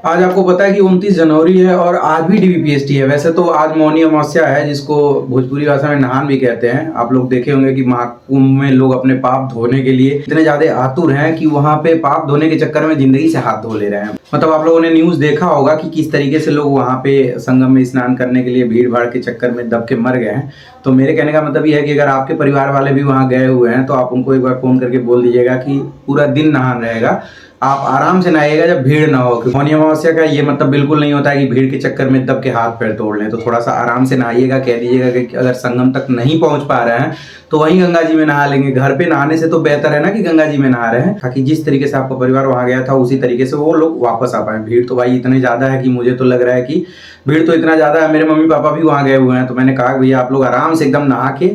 आज आपको पता है कि 29 जनवरी है और आज भी डीवीपीएसटी है। वैसे तो आज मौनी अमावस्या है, जिसको भोजपुरी भाषा में नहान भी कहते हैं। आप लोग देखे होंगे कि महाकुंभ में लोग अपने पाप धोने के लिए इतने ज्यादा आतुर हैं कि वहां पे पाप धोने के चक्कर में जिंदगी से हाथ धो ले रहे हैं। मतलब आप लोगों ने न्यूज देखा होगा कि किस तरीके से लोग वहां पे संगम में स्नान करने के लिए भीड़ भाड़ के चक्कर में दब के मर गए हैं। तो मेरे कहने का मतलब ये है कि अगर आपके परिवार वाले भी वहां गए हुए हैं तो आप उनको एक बार फोन करके बोल दीजिएगा कि पूरा दिन नहान रहेगा, आप आराम से नहाइएगा जब भीड़ ना हो। मौनी अमावस्या का ये मतलब बिल्कुल नहीं होता है कि भीड़ के चक्कर में दब के हाथ पैर तोड़ लें। तो थोड़ा सा आराम से नहाइएगा, कह दीजिएगा कि अगर संगम तक नहीं पहुंच पा रहे हैं तो वहीं गंगा जी में नहा लेंगे। घर पे नहाने से तो बेहतर है ना कि गंगा जी में नहा रहे हैं, ताकि जिस तरीके से आपका परिवार वहां गया था उसी तरीके से वो लोग वापस आ पाए। भीड़ तो भाई इतनी ज्यादा है कि मुझे तो लग रहा है कि भीड़ तो इतना ज्यादा है। मेरे मम्मी पापा भी वहां गए हुए हैं, तो मैंने कहा भैया आप लोग आराम से एकदम नहा के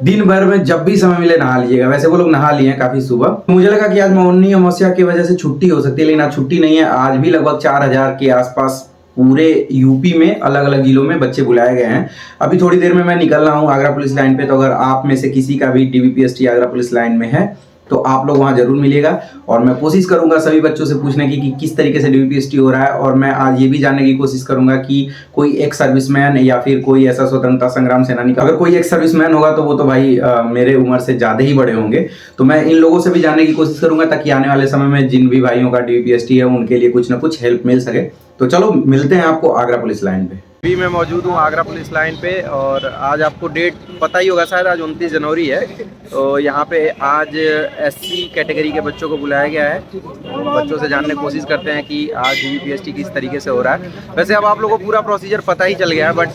दिन भर में जब भी समय मिले नहा लीजिएगा। वैसे वो लोग नहा लिए हैं काफी सुबह। मुझे लगा कि आज मौनी अमावस्या की वजह से छुट्टी हो सकती है, लेकिन आज छुट्टी नहीं है। आज भी लगभग 4000 के आसपास पूरे यूपी में अलग अलग जिलों में बच्चे बुलाए गए हैं। अभी थोड़ी देर में मैं निकल रहा हूँ आगरा पुलिस लाइन पे, तो अगर आप में से किसी का भी डीवीपीएसटी आगरा पुलिस लाइन में है तो आप लोग वहां जरूर मिलिएगा। और मैं कोशिश करूंगा सभी बच्चों से पूछने की कि किस तरीके से डीवीपीएसटी हो रहा है। और मैं आज ये भी जानने की कोशिश करूंगा कि कोई एक्स सर्विसमैन या फिर कोई ऐसा स्वतंत्रता संग्राम सेनानी का, अगर कोई एक्स सर्विसमैन होगा तो वो तो भाई मेरे उम्र से ज्यादा ही बड़े होंगे। तो मैं इन लोगों से भी जानने की कोशिश करूंगा ताकि आने वाले समय में जिन भी भाइयों का डीवीपीएसटी है उनके लिए कुछ ना कुछ हेल्प मिल सके। तो चलो मिलते हैं आपको आगरा पुलिस लाइन पे। अभी मैं मौजूद हूँ आगरा पुलिस लाइन पे और आज आपको डेट पता ही होगा शायद, आज 29 जनवरी है। तो यहाँ पे आज एससी कैटेगरी के बच्चों को बुलाया गया है। बच्चों से जानने की कोशिश करते हैं कि आज डीवीपीएसटी किस तरीके से हो रहा है। वैसे अब आप लोगों को पूरा प्रोसीजर पता ही चल गया है, बट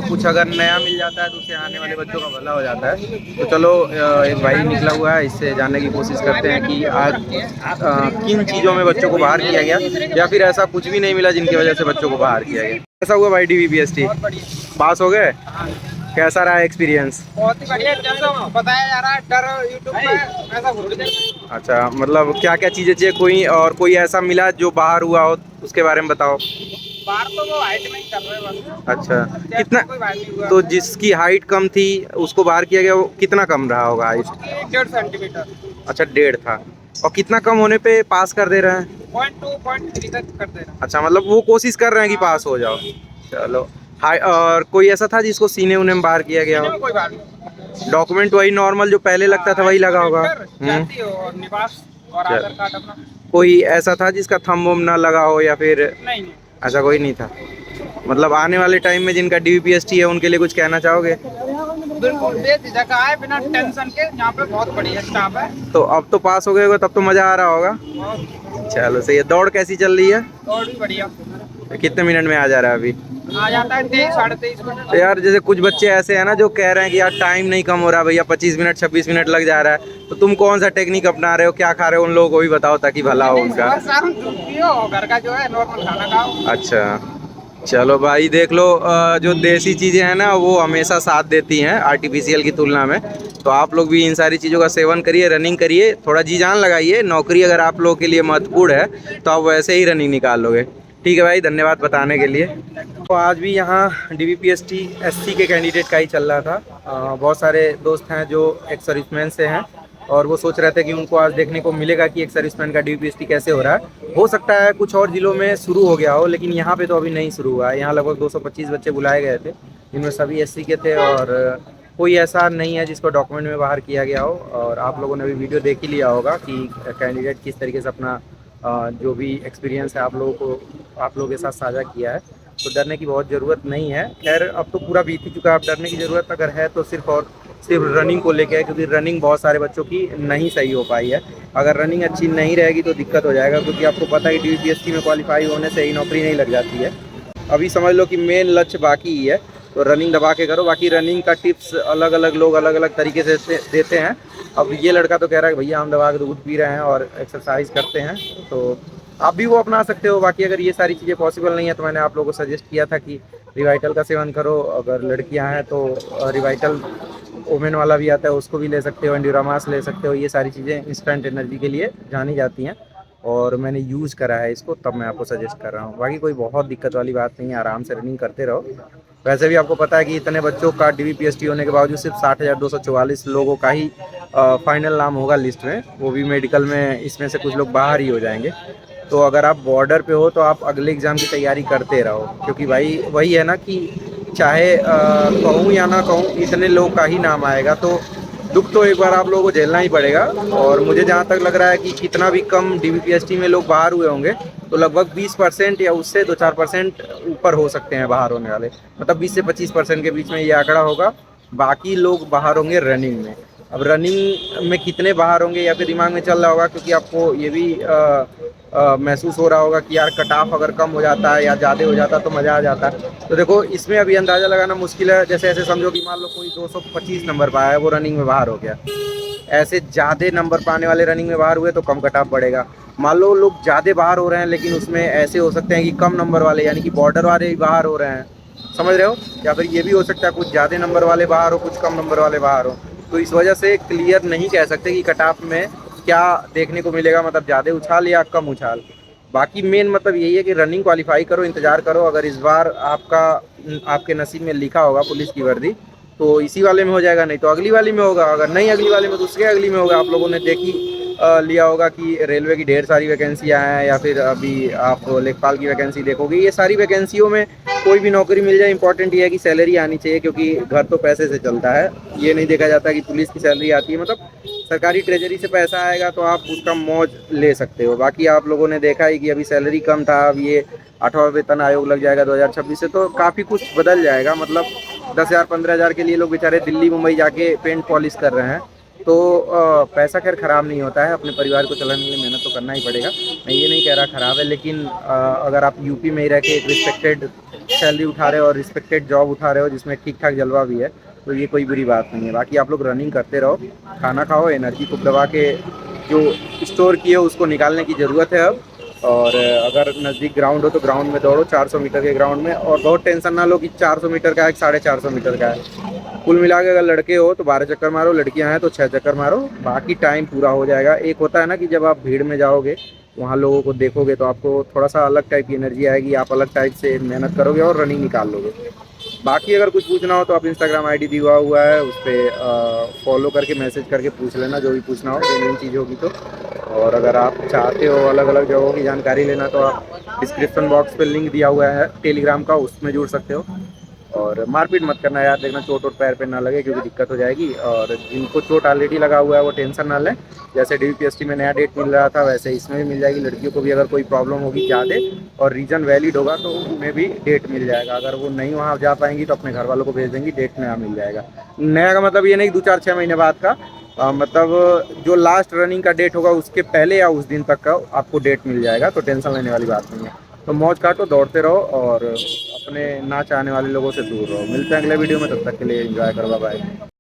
कुछ अगर नया मिल जाता है तो उससे आने वाले बच्चों का भला हो जाता है। तो चलो एक भाई निकला हुआ है, इससे जानने की कोशिश करते हैं कि आज किन चीज़ों में बच्चों को बाहर किया गया, या फिर ऐसा कुछ भी नहीं मिला जिनकी वजह से बच्चों को बाहर किया गया। कैसा हुआ भाई डीवीपीएसटी? पास हो गए? कैसा रहा एक्सपीरियंस? बहुत ही बढ़िया, जैसा बताया जा रहा है डर यूट्यूब पे वैसा हो रहा है। अच्छा, मतलब क्या क्या चीज़ें चेक हुई और कोई ऐसा मिला जो बाहर हुआ हो, उसके बारे में बताओ। बाहर तो वो हाइट में ही कर रहे हैं बस। अच्छा, कितना? कोई बात नहीं हुआ। तो जिसकी हाइट कम थी उसको बाहर किया गया, वो कितना कम रहा होगा हाइट? 1.5 सेंटीमीटर। अच्छा, 1.5 था। और कितना कम होने पे पास कर दे रहे हैं? 0.2 0.3 तक कर दे रहा है। अच्छा, मतलब वो कोशिश कर रहे हैं कि पास हो जाओ। चलो हाई। और कोई ऐसा था जिसको सीने उने में बाहर किया गया हो? कोई बात नहीं। डॉक्यूमेंट वही नॉर्मल जो पहले लगता था वही लगा होगा? जाती हो और निवास और आधार कार्ड अपना। कोई ऐसा था जिसका थंब वंब ना लगा हो या फिर? नहीं, ऐसा कोई नहीं था। मतलब आने वाले टाइम में जिनका डीवीपीएसटी है उनके लिए कुछ कहना चाहोगे? बिल्कुल बेझिझक आए बिना टेंशन के, यहाँ पे बहुत बढ़िया स्टाफ है। तो अब तो पास हो गए हो, तब तो मजा आ रहा होगा। चलो सही है। दौड़ कैसी चल रही है? और भी बढ़िया। कितने मिनट में आ जा रहा है अभी? आ जाता है 23 साढ़े 23 मिनट। तो यार जैसे कुछ बच्चे ऐसे हैं ना जो कह रहे हैं कि यार टाइम नहीं कम हो रहा भैया, 25 मिनट 26 मिनट लग जा रहा है, तो तुम कौन सा टेक्निक अपना रहे हो, क्या खा रहे हो, उन लोगों को भी बताओ ताकि भला हो उनका। घर का जो है नॉर्मल खाना खाओ। अच्छा चलो भाई, देख लो जो देसी चीज़ें हैं ना वो हमेशा साथ देती हैं आर्टिफिशियल की तुलना में। तो आप लोग भी इन सारी चीज़ों का सेवन करिए, रनिंग करिए, थोड़ा जी जान लगाइए। नौकरी अगर आप लोगों के लिए महत्वपूर्ण है तो आप वैसे ही रनिंग निकाल लोगे। ठीक है भाई, धन्यवाद बताने के लिए। तो आज भी यहाँ डीवीपीएसटी एससी के कैंडिडेट का ही चल रहा था। बहुत सारे दोस्त हैं जो एक्स सर्विसमैन से हैं और वो सोच रहे थे कि उनको आज देखने को मिलेगा कि एक सर्विसमैन का डीवीपीएसटी कैसे हो रहा है। हो सकता है कुछ और ज़िलों में शुरू हो गया हो, लेकिन यहाँ पे तो अभी नहीं शुरू हुआ है। यहाँ लगभग 225 बच्चे बुलाए गए थे, जिनमें सभी एससी के थे और कोई ऐसा नहीं है जिसको डॉक्यूमेंट में बाहर किया गया हो। और आप लोगों ने भी वीडियो देख ही लिया होगा कि कैंडिडेट किस तरीके से अपना जो भी एक्सपीरियंस है आप लोगों के साथ साझा किया है। तो डरने की बहुत ज़रूरत नहीं है। खैर अब तो पूरा बीत ही चुका है, अब डरने की ज़रूरत अगर है तो सिर्फ रनिंग को लेकर है, क्योंकि रनिंग बहुत सारे बच्चों की नहीं सही हो पाई है। अगर रनिंग अच्छी नहीं रहेगी तो दिक्कत हो जाएगा, क्योंकि आपको पता है डीवीपीएसटी में क्वालिफाई होने से ही नौकरी नहीं लग जाती है। अभी समझ लो कि मेन लक्ष्य बाकी ही है, तो रनिंग दबा के करो। बाकी रनिंग का टिप्स अलग अलग लोग अलग अलग तरीके से देते हैं। अब ये लड़का तो कह रहा है कि भैया हम दबा के दूध पी रहे हैं और एक्सरसाइज करते हैं, तो आप भी वो अपना सकते हो। बाकी अगर ये सारी चीज़ें पॉसिबल नहीं है तो मैंने आप लोगों को सजेस्ट किया था कि रिवाइटल का सेवन करो। अगर लड़कियां हैं तो रिवाइटल ओमेन वाला भी आता है, उसको भी ले सकते हो, एंड्यूरामास ले सकते हो। ये सारी चीज़ें इंस्टेंट एनर्जी के लिए जानी जाती हैं और मैंने यूज़ करा है इसको, तब मैं आपको सजेस्ट कर रहा हूँ। बाकी कोई बहुत दिक्कत वाली बात नहीं है, आराम से रनिंग करते रहो। वैसे भी आपको पता है कि इतने बच्चों का डीवीपीएसटी होने के बावजूद सिर्फ 60,244 लोगों का ही फाइनल नाम होगा लिस्ट में, वो भी मेडिकल में। इसमें से कुछ लोग बाहर ही हो जाएंगे। तो अगर आप बॉर्डर पे हो तो आप अगले एग्ज़ाम की तैयारी करते रहो, क्योंकि भाई वही है ना कि चाहे कहूँ या ना कहूँ इतने लोग का ही नाम आएगा, तो दुख तो एक बार आप लोगों को झेलना ही पड़ेगा। और मुझे जहाँ तक लग रहा है कि कितना भी कम डीबीपीएसटी में लोग बाहर हुए होंगे तो लगभग 20% या उससे 2-4% ऊपर हो सकते हैं बाहर होने वाले, मतलब 20 से 25% के बीच में ये आंकड़ा होगा। बाकी लोग बाहर होंगे रनिंग में। अब रनिंग में कितने बाहर होंगे या फिर दिमाग में चल रहा होगा, क्योंकि आपको ये भी महसूस हो रहा होगा कि यार कट ऑफ अगर कम हो जाता है या ज़्यादा हो जाता तो मज़ा आ जाता। तो देखो इसमें अभी अंदाज़ा लगाना मुश्किल है। जैसे ऐसे समझो कि मान लो कोई 225 नंबर पाया है, वो रनिंग में बाहर हो गया। ऐसे ज़्यादा नंबर पाने वाले रनिंग में बाहर हुए तो कम कट ऑफ बढ़ेगा। मान लो लोग ज़्यादा बाहर हो रहे हैं लेकिन उसमें ऐसे हो सकते हैं कि कम नंबर वाले यानी कि बॉर्डर वाले ही बाहर हो रहे हैं, समझ रहे हो? या फिर ये भी हो सकता है कुछ ज़्यादा नंबर वाले बाहर हो, कुछ कम नंबर वाले बाहर हो। तो इस वजह से क्लियर नहीं कह सकते कि कट ऑफ में क्या देखने को मिलेगा, मतलब ज़्यादा उछाल या कम उछाल। बाकी मेन मतलब यही है कि रनिंग क्वालिफाई करो, इंतज़ार करो। अगर इस बार आपके नसीब में लिखा होगा पुलिस की वर्दी तो इसी वाले में हो जाएगा, नहीं तो अगली वाली में होगा। अगर नहीं अगली वाले में तो उसके अगली में होगा। आप लोगों ने देखी लिया होगा कि रेलवे की ढेर सारी वैकेंसियाँ हैं, या फिर अभी आप लेखपाल की वैकेंसी देखोगे। ये सारी वैकेंसियों में कोई भी नौकरी मिल जाए, इंपॉर्टेंट ये है कि सैलरी आनी चाहिए, क्योंकि घर तो पैसे से चलता है। ये नहीं देखा जाता कि पुलिस की सैलरी आती है, मतलब सरकारी ट्रेजरी से पैसा आएगा तो आप उसका मौज ले सकते हो। बाकी आप लोगों ने देखा ही कि अभी सैलरी कम था, अब ये 8वां वेतन आयोग लग जाएगा 2026 से, तो काफ़ी कुछ बदल जाएगा। मतलब 10,000 15,000 के लिए लोग बेचारे दिल्ली मुंबई जाके पेंट पॉलिश कर रहे हैं। तो पैसा खैर ख़राब नहीं होता है, अपने परिवार को चलाने के लिए मेहनत तो करना ही पड़ेगा। मैं ये नहीं कह रहा ख़राब है, लेकिन अगर आप यूपी में ही रह के एक रिस्पेक्टेड सैलरी उठा रहे हो और रिस्पेक्टेड जॉब उठा रहे हो जिसमें ठीक ठाक जलवा भी है, तो ये कोई बुरी बात नहीं है। बाकी आप लोग रनिंग करते रहो, खाना खाओ, एनर्जी खूब दबा के जो स्टोर किए हो उसको निकालने की ज़रूरत है अब। और अगर नज़दीक ग्राउंड हो तो ग्राउंड में दौड़ो, 400 मीटर के ग्राउंड में। और बहुत टेंशन ना लो कि 400 मीटर का है कि 450 मीटर का है। कुल मिला के अगर लड़के हो तो 12 चक्कर मारो, लड़कियां हैं तो 6 चक्कर मारो, बाकी टाइम पूरा हो जाएगा। एक होता है ना कि जब आप भीड़ में जाओगे वहाँ लोगों को देखोगे तो आपको थोड़ा सा अलग टाइप की एनर्जी आएगी, आप अलग टाइप से मेहनत करोगे और रनिंग निकाल लोगे। बाकी अगर कुछ पूछना हो तो आप इंस्टाग्राम आईडी दिया हुआ है, उस पर फॉलो करके मैसेज करके पूछ लेना जो भी पूछना हो, जेन्युइन चीज़ होगी तो। और अगर आप चाहते हो अलग अलग जगहों की जानकारी लेना तो आप डिस्क्रिप्शन बॉक्स पे लिंक दिया हुआ है टेलीग्राम का, उसमें जुड़ सकते हो। और मारपीट मत करना यार, देखना चोट वोट पैर पे ना लगे क्योंकि दिक्कत हो जाएगी। और जिनको चोट ऑलरेडी लगा हुआ है वो टेंशन ना लें, जैसे डीपीएसटी में नया डेट मिल रहा था वैसे इसमें भी मिल जाएगी। लड़कियों को भी अगर कोई प्रॉब्लम होगी ज़्यादा और रीज़न वैलिड होगा तो उन्हें भी डेट मिल जाएगा। अगर वो नहीं वहाँ जा पाएंगी तो अपने घर वालों को भेज देंगी, डेट नया मिल जाएगा। नया का मतलब ये नहीं 2-4-6 महीने बाद का, मतलब जो लास्ट रनिंग का डेट होगा उसके पहले या उस दिन तक का आपको डेट मिल जाएगा, तो टेंशन लेने वाली बात नहीं है। तो मौज काटो, दौड़ते रहो और अपने ना चाहने वाले लोगों से दूर रहो। मिलते हैं अगले वीडियो में, तब तक के लिए एंजॉय करो, बाय।